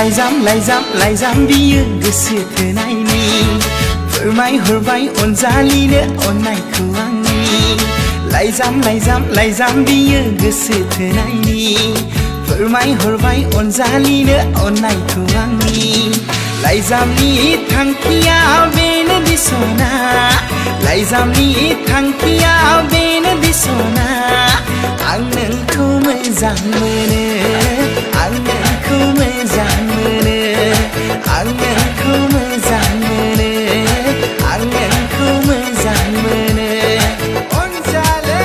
लाइजाम बियो गोसो थोनायनि फोरमायहरबाय अनजालिनो अननायखौ आंनि लाइजाम बियो गोसो थोनायनि फोरमायहरबाय अनजालिनो अननायखौ आंनि लाइजामनि थांखिया बेनोदि सना लाइजामनि थांखिया बेनोदि सना आं नोंखौ मोजां मोनो आं नोंखौ मोजां मोनो आं नोंखौ मोजां मोनो आं नोंखौ मोजां मोनो अनजालि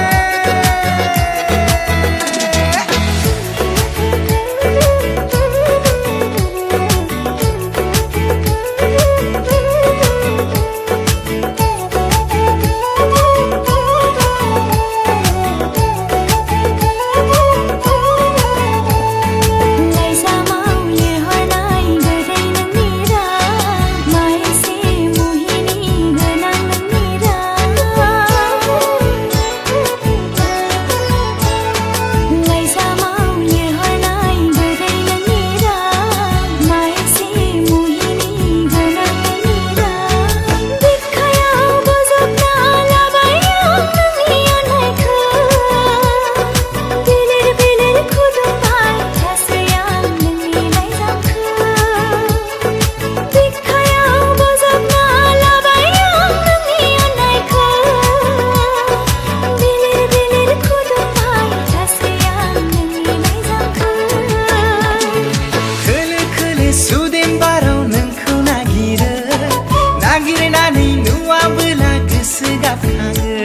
नागिरनानै नुवाबोला गोसो गाबखाङो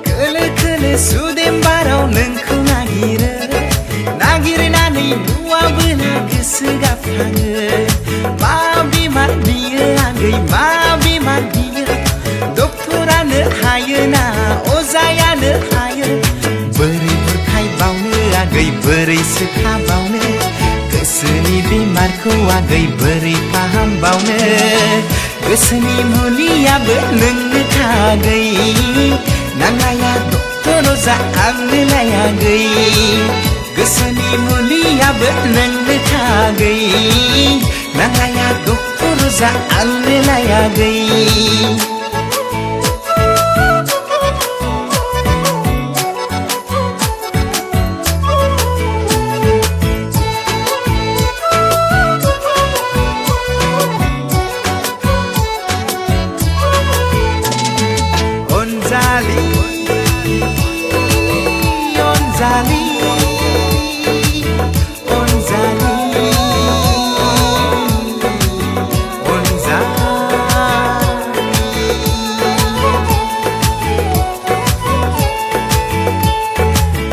खोलो खोलो सुदेम बाराव नोंखौ नागिरनानै नुवाबोला गोसो गाबखाङो मा बेमार बियो आगै मा बेमार बियो डक्टरानो हायोना अजायानो हायो बोरै बुरखायबावनो आगै बोरै सोखाबावनो गोसोनि बेमारखौ आगै बोरै फाहामबावनो गोसोनि मुलियाबो नोंनो थागै नांलाया डक्टर अजा आंनोलाय आगै गोसोनि मुलियाबो नोंनो थागै नांलाया डक्टर अजा आंनोलाय आगै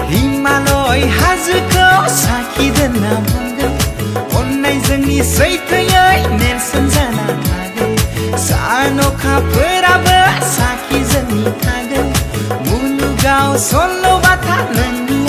हिमालय हाजोखौ साखि दोनना बुंगोन अननाय जोंनि सैथोयै नेरसोन जाना थागोन सान अखाफोराबो साखि जोंनि थागोन मुलुगाव सल'बाथा नोंनि